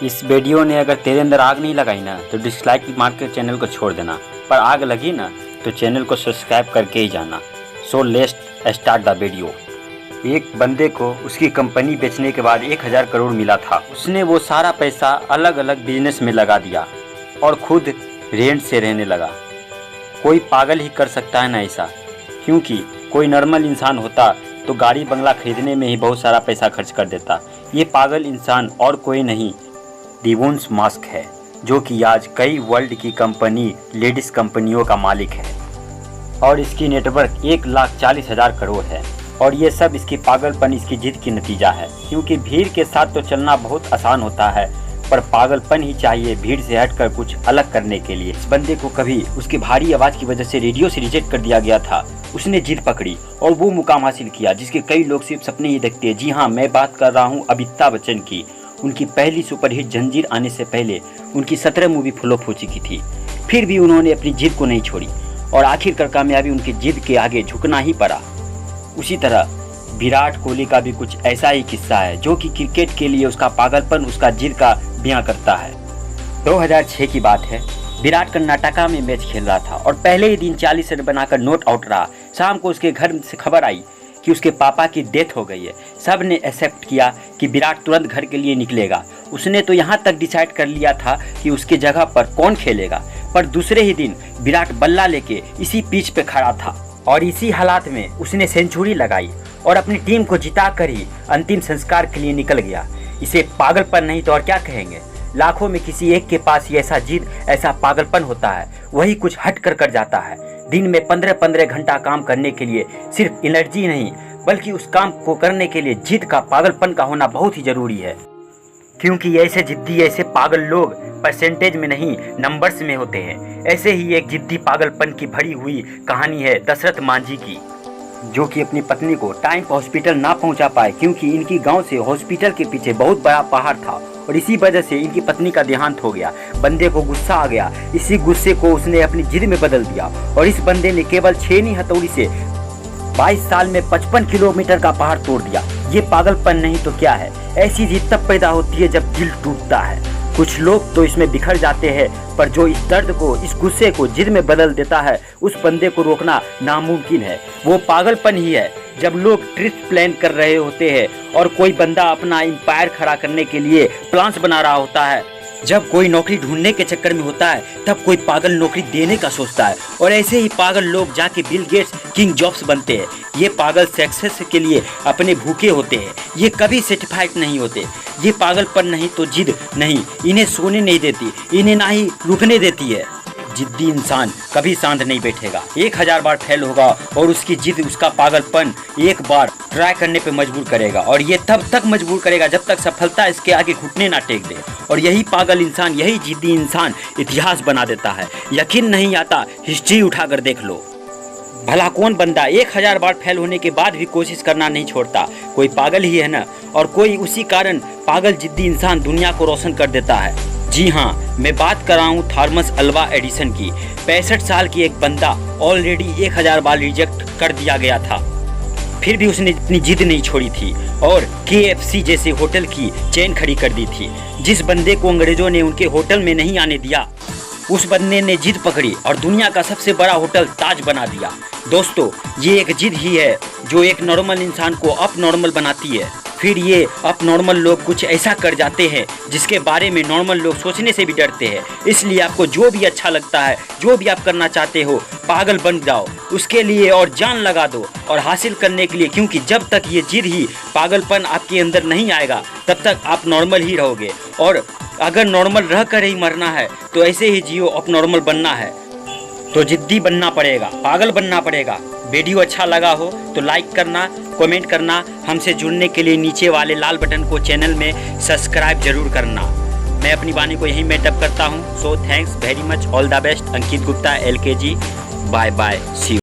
इस वीडियो ने अगर तेरे अंदर आग नहीं लगाई ना तो डिसलाइक मार के चैनल को छोड़ देना, पर आग लगी ना तो चैनल को सब्सक्राइब करके ही जाना। So let's start the video. एक बंदे को उसकी कंपनी बेचने के बाद 1000 करोड़ मिला था। उसने वो सारा पैसा अलग अलग बिजनेस में लगा दिया और खुद रेंट से रहने लगा। कोई पागल ही कर सकता है ना ऐसा, क्योंकि कोई नॉर्मल इंसान होता तो गाड़ी बंगला खरीदने में ही बहुत सारा पैसा खर्च कर देता। ये पागल इंसान और कोई नहीं, इलोन मस्क है, जो कि आज कई वर्ल्ड की कंपनी लेडीज़ कंपनियों का मालिक है और इसकी नेटवर्क 1,40,000 करोड़ है। और ये सब इसकी पागलपन, इसकी जिद की नतीजा है। क्योंकि भीड़ के साथ तो चलना बहुत आसान होता है, पर पागलपन ही चाहिए भीड़ से हटकर कुछ अलग करने के लिए। इस बंदे को कभी उसकी भारी आवाज़ की वजह से रेडियो से रिजेक्ट कर दिया गया था। उसने जिद पकड़ी और वो मुकाम हासिल किया जिसके कई लोग सिर्फ सपने ही देखते हैं। जी हाँ, मैं बात कर रहा हूँ अमिताभ बच्चन की। उनकी पहली सुपरहिट जंजीर आने से पहले उनकी 17 मूवी फ्लॉप हो चुकी थी, फिर भी उन्होंने अपनी जिद को नहीं छोड़ी और आखिरकार कामयाबी उनकी जिद के आगे झुकना ही पड़ा। उसी तरह विराट कोहली का भी कुछ ऐसा ही किस्सा है, जो कि क्रिकेट के लिए उसका पागलपन, उसका जिद का बयां करता है। 2006 की बात है। विराट कर्नाटका में मैच खेल रहा था और पहले ही दिन 40 रन बनाकर नॉट आउट रहा। शाम को उसके घर से खबर आई कि उसके पापा की डेथ हो गई है। सब ने एक्सेप्ट किया कि विराट तुरंत घर के लिए निकलेगा। उसने तो यहाँ तक डिसाइड कर लिया था कि उसके जगह पर कौन खेलेगा, पर दूसरे ही दिन विराट बल्ला लेके इसी पिच पे खड़ा था और इसी हालात में उसने सेंचुरी लगाई और अपनी टीम को जिताकर ही अंतिम संस्कार के लिए निकल गया। इसे पागलपन नहीं तो और क्या कहेंगे। लाखों में किसी एक के पास ये ऐसा जिद, ऐसा पागलपन होता है, वही कुछ हट कर जाता है। दिन में 15-15 घंटा काम करने के लिए सिर्फ एनर्जी नहीं, बल्कि उस काम को करने के लिए जिद का, पागलपन का होना बहुत ही जरूरी है। क्योंकि ऐसे जिद्दी, ऐसे पागल लोग परसेंटेज में नहीं, नंबर्स में होते हैं। ऐसे ही एक जिद्दी पागलपन की भरी हुई कहानी है दशरथ मांझी की, जो कि अपनी पत्नी को टाइम पर हॉस्पिटल ना पहुंचा पाए, क्योंकि इनकी गांव से हॉस्पिटल के पीछे बहुत बड़ा पहाड़ था और इसी वजह से इनकी पत्नी का देहांत हो गया। बंदे को गुस्सा आ गया। इसी गुस्से को उसने अपनी जिद में बदल दिया और इस बंदे ने केवल 6 हथौड़ी से 22 साल में 55 किलोमीटर का पहाड़ तोड़ दिया। ये पागलपन नहीं तो क्या है। ऐसी जिद तब पैदा होती है जब दिल टूटता है। कुछ लोग तो इसमें बिखर जाते हैं, पर जो इस दर्द को, इस गुस्से को जिद में बदल देता है, उस बंदे को रोकना नामुमकिन है। वो पागलपन ही है जब लोग ट्रिप प्लान कर रहे होते हैं और कोई बंदा अपना एम्पायर खड़ा करने के लिए प्लान्स बना रहा होता है। जब कोई नौकरी ढूंढने के चक्कर में होता है, तब कोई पागल नौकरी देने का सोचता है और ऐसे ही पागल लोग जाके बिल गेट्स, किंग जॉब्स बनते हैं। ये पागल सक्सेस के लिए अपने भूखे होते हैं, ये कभी सेटिस्फाइड नहीं होते। ये पागलपन नहीं तो जिद नहीं, इन्हें सोने नहीं देती, इन्हें ना ही रुकने देती है। जिद्दी इंसान कभी शांत नहीं बैठेगा, 1000 बार फेल होगा और उसकी जिद, उसका पागलपन एक बार ट्राई करने पे मजबूर करेगा और ये तब तक मजबूर करेगा जब तक सफलता इसके आगे घुटने ना टेक दे। और यही पागल इंसान, यही जिद्दी इंसान इतिहास बना देता है। यकीन नहीं आता, हिस्ट्री उठाकर देख लो। भला कौन बंदा 1000 बार फेल होने के बाद भी कोशिश करना नहीं छोड़ता? कोई पागल ही है ना। और कोई उसी कारण पागल जिद्दी इंसान दुनिया को रोशन कर देता है। जी हाँ, मैं बात कर रहा हूँ थॉमस अल्वा एडिसन की। 65 साल की एक बंदा ऑलरेडी 1000 बार रिजेक्ट कर दिया गया था, फिर भी उसने इतनी जिद नहीं छोड़ी थी और KFC जैसे होटल की चेन खड़ी कर दी थी। जिस बंदे को अंग्रेजों ने उनके होटल में नहीं आने दिया, उस बंदे ने जिद पकड़ी और दुनिया का सबसे बड़ा होटल ताज बना दिया। दोस्तों, ये एक जिद ही है जो एक नॉर्मल इंसान को अप नॉर्मल बनाती है। फिर ये अप नॉर्मल लोग कुछ ऐसा कर जाते हैं जिसके बारे में नॉर्मल लोग सोचने से भी डरते हैं। इसलिए आपको जो भी अच्छा लगता है, जो भी आप करना चाहते हो, पागल बन जाओ उसके लिए और जान लगा दो और हासिल करने के लिए। क्योंकि जब तक ये जिद ही, पागलपन आपके अंदर नहीं आएगा, तब तक आप नॉर्मल ही रहोगे। और अगर नॉर्मल रह कर ही मरना है तो ऐसे ही जियो, अब नॉर्मल बनना है तो जिद्दी बनना पड़ेगा, पागल बनना पड़ेगा। वीडियो अच्छा लगा हो तो लाइक करना, कमेंट करना। हमसे जुड़ने के लिए नीचे वाले लाल बटन को चैनल में सब्सक्राइब जरूर करना। मैं अपनी वाणी को यहीं मेटअप करता हूँ। So thanks very much, all the best. Ankit Gupta, LKG। Bye bye, see you.